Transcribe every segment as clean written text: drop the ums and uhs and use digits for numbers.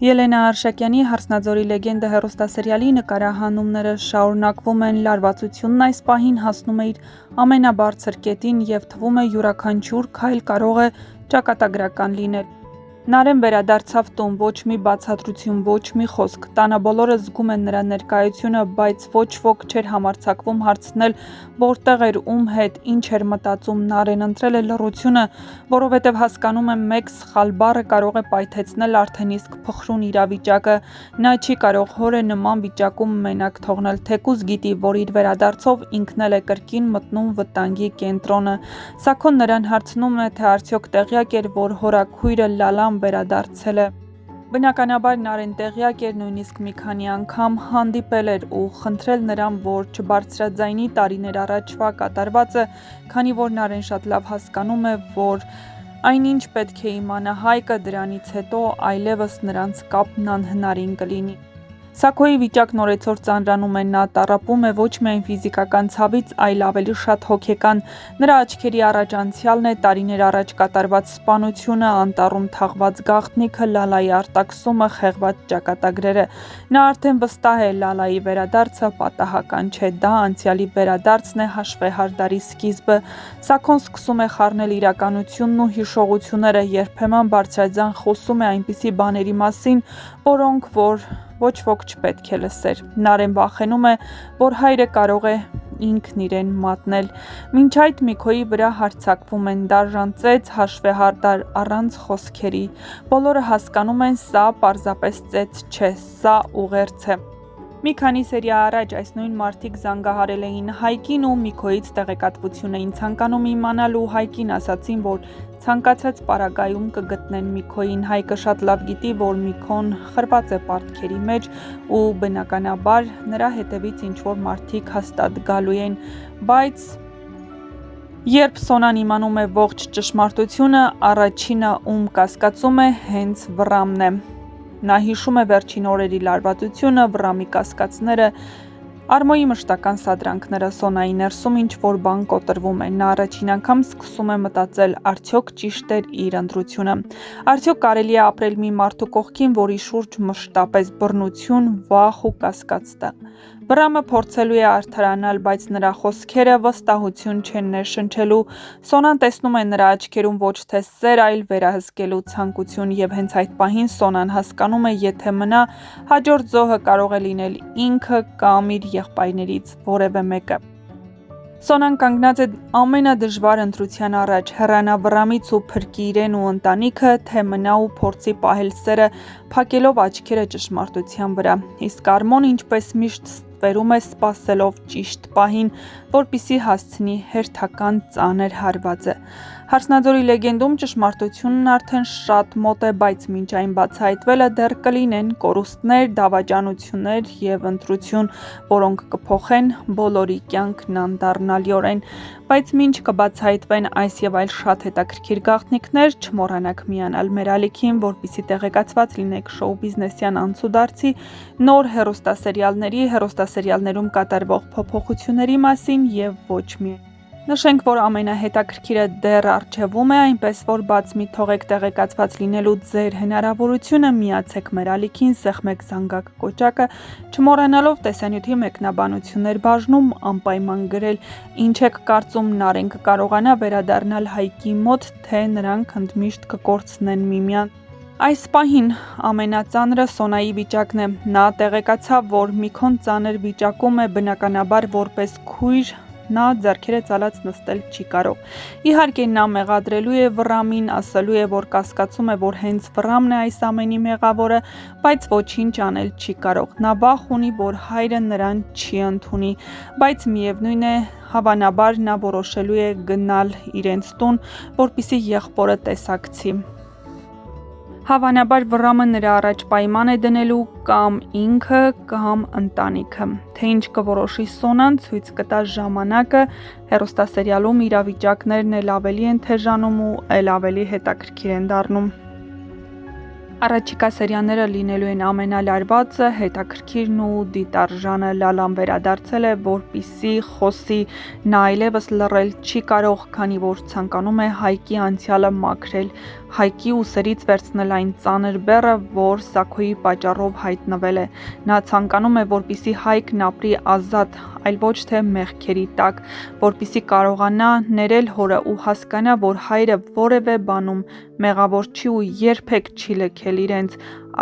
Ելենա Արշակյանի «Հարսնաձորի լեգենդը» հեռուստասերիալի նկարահանումները շարունակվում են, լարվածությունն այս պահին հասնում է իր ամենաբարձր կետին և թվում է յուրաքանչյուր քայլ կարող է ճակատագրական լինել։ Նարէն վերադարձավ տուն, ոչ մի բացատրություն, ոչ մի խոսք, տանը բոլորը զգում են նրա ներկայությունը, բայց ոչ ոք չէր համարձակվում հարցնել որտեղ էր, ում հետ, ինչ էր մտածում, Նարէն ընտրել է լռությունը, որովհետև հասկանում է մեկ սխալ բառը կարող է պայթեցնել արդեն իսկ փխրուն իրավիճակը, նա չի կարող հորը նման վիճակում մենակ թողնել, թեկուզ գիտի, որ իր վերադարձով ինքն էլ է կրկին մտնում վտանգի կենտրոնը, Սաքոն նրան հարցնում է, թե արդյոք տեղյակ էր, որ հորաքույրը Լալան վերադարձել է։ Բնականաբար Նարէն տեղյակ էր, նույնիսկ մի քանի անգամ հանդիպել էր ու խնդրել նրան, որ չբարձրաձայնի տարիներ առաջվա կատարվածը, քանի որ Նարէն շատ լավ հասկանում է, որ այնինչ պետք է իմանա Հայկը, դրանից հետո այլևս նրանց կապն անհնարին կլինի։ Սաքոյի վիճակն օրեցօր ծանրանում է, նա տառապում է ոչ միայն ֆիզիկական ցավից, այլ ավելի շատ հոգեկան, նրա աչքերի առաջ անցյալն է, տարիներ առաջ կատարված սպանությունը, անտառում թաղված գաղտնիքը, Լալայի արտաքսումը, խեղված ճակատագրերը։ Նա արդեն վստահ է Լալայի վերադարձը պատահական չէ, դա անցյալի վերադարձն է, հաշվեհար դարի սկիզբը։ Սաքոն սկսում է խառնել իրականությունն ու հիշողությունները, երբեմն բարձրաձայն խոսում է այնպիսի բաների մասին, որոնք որ ոչ ոք չպետք է լսեր։ Նարէն վախենում է, որ հայրը կարող է ինքն իրեն մատնել։ Մինչ այդ Միքոյի վրա հարձակվում են, դաժան ծեծ, հաշվեհարդար, առանց խոսքերի։ Բոլորը հասկանում են, սա պարզապես ծեծ չէ, սա ուղերձ է։ Մի քանի սերիա առաջ այս նույն մարդիկ զանգահարել էին Հայկին ու Միքոյից տեղեկատվություն էին ցանկանում իմանալ ու Հայկին ասացին, որ ցանկացած պարագայում կգտնեն Միքոյին։ Հայկը շատ լավ գիտի, որ Միքոն խրված է պարտքերի մեջ ու բնականաբար նրա հետևից ինչ-որ մարդիկ հաստատ գալու են, բայց երբ Սոնան իմանում է ողջ ճշմարտությունը, առաջինը, ում կասկածում է, հենց Վռամն է։ Նա հիշում է վերջին օրերի լարվածությունը, Վռամի կասկածները, Արմոյի մշտական սադրանքները, Սոնայի ներսում ինչ-որ բան կոտրվում է։ Նա առաջին անգամ սկսում է մտածել, արդյոք ճիշտ էր իր ընտրությունը։ Արդյոք կարելի է ապրել մի մարդու կողքին, որի շուրջ մշտապես բռնություն, վախ ու կասկած տա։ Վռամը փորձելու է արդարանալ, բայց նրա խոսքերը վստահություն չեն ներշնչելու։ Սոնան տեսնում է նրա աչքերում ոչ թե սեր, այլ վերահսկելու ցանկություն և հենց այդ պահին Սոնան հասկանում է, եթե մնա, հաջորդ զոհը կարող է լինել ինքը կամ իր եղբայրներից որևէ մեկը։ Սոնան կանգնած է ամենադժվար ընտրության առաջ, հեռանա Վռամից ու փրկի իրեն ու ընտանիքը, թե մնա ու փորձի պահել սերը, փակելով աչքերը ճշմարտության վրա։ Իսկ Արմոն ինչպես միշտ ստվերում է, սպասելով ճիշտ պահին, որպեսզի հասցնի հերթական ծանր հարվածը։ Հարսնաձորի լեգենդում ճշմարտությունն արդեն շատ մոտ է, բայց մինչ այն բացահայտվելը դեռ կլինեն կորուստներ, դավաճանություններ և ընտրություն, որոնք կփոխեն բոլորի կյանքն անդառնալիորեն։ Բայց մինչ կբացահայտվեն այս և այլ շատ հետաքրքիր գաղտնիքներ, չմոռանաք միանալ մեր ալիքին, որպեսզի տեղեկացված լինեք շոու բիզնեսյան անցուդարձի, նոր հեռուստասերիալներում կատարվող փոփոխությունների մասին և ոչ միայն։ Նշենք, որ ամենահետաքրքիրը դեռ առջևում է, այնպես որ բաց մի թողեք տեղեկացված լինելու ձեր հնարավորությունը, միացեք մեր ալիքին, սեղմեք զանգակ կոճակը, չմոռանալով տեսանյութի մեկնաբանություններ բաժնում անպայման գրել, ինչ եք կարծում, Նարէն կկարողանա վերադառնալ Հայկի մոտ, թե նրանք ընդմիշտ կկորցնեն միմյանց։ Այս պահին ամենածանրը Սոնայի վիճակն է։ Նա տեղեկացավ, որ Միքոն ծանր վիճակում է, բնականաբար որպես քույր նա ձեռքերը ծալած նստել չի կարող։ Իհարկե նա մեղադրելու է Վռամին, ասելու է, որ կասկածում է, որ հենց Վռամն է այս ամենի մեղավորը, բայց ոչինչ անել չի կարող։ Նա վախ ունի, որ հայրը նրան չի ընդունի, բայց միևնույն է, հավանաբար նա որոշելու է գնալ իրենց տուն, որպեսզի եղբորը տեսակցի։ Հավանաբար Վռամը նրա առաջ պայման է դնելու կամ ինքը, կամ ընտանիքը։ Թե ինչ կորոշի Սոնան, ցույց կտա ժամանակը, հեռուստասերիալում իրավիճակներն էլ ավելի են թեժանում ու էլ ավելի հետաքրքիր են դառնում։ Առաջիկա սերիաները լինելու են ամենալարվածը, հետաքրքիրն ու դիտարժանը Լալան վերադարձել է, որպեսզի խոսի, նա այլևս լռել չի կարող, քանի որ ցանկանում է Հայկի անցյալը մաքրել, Հայկի ուսերից վերցնել այն ծանր բեռը, որ Սաքոյի պատճառով հայտնվել է։ Նա ցանկանում է, որպեսզի Հայկն ապրի ազատ, այլ ոչ թե մեղքերի տակ, որպեսզի կարողանա ներել հորը ու հասկանա, որ հայրը որևէ բանում մեղավոր չի ու երբեք չի լքել իրենց,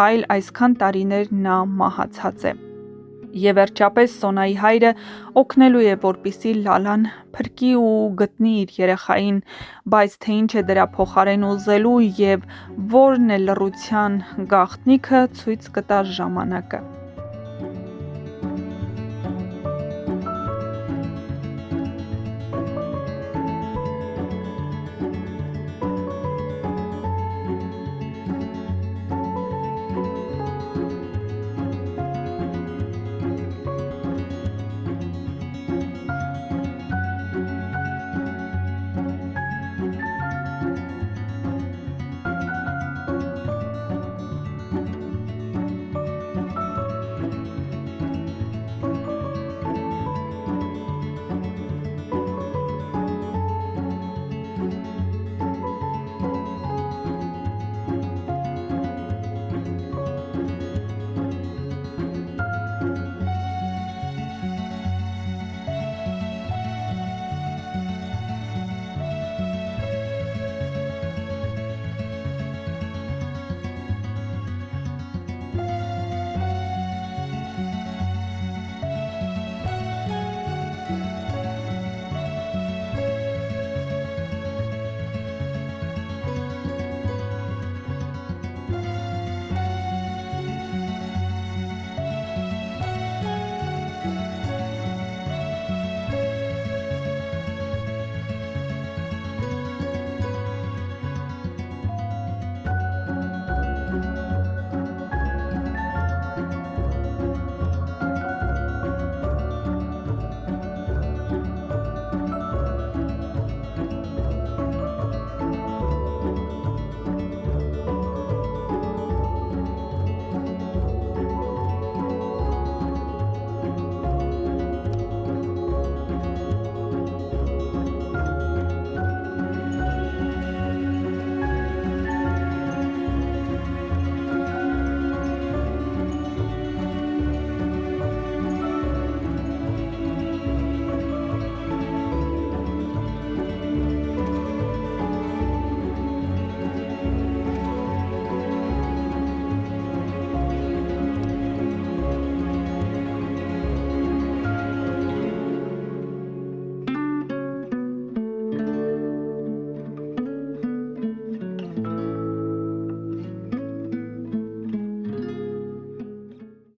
այլ այսքան տարիներ նա մահացած է։ Եվ վերջապես Սոնայի հայրը օգնելու է, որպեսզի Լալան փրկի ու գտնի իր երեխային, բայց թե ինչ է դրա փոխարեն ուզելու և որն է լռության գաղտնիքը, ցույց կտա ժամանակը։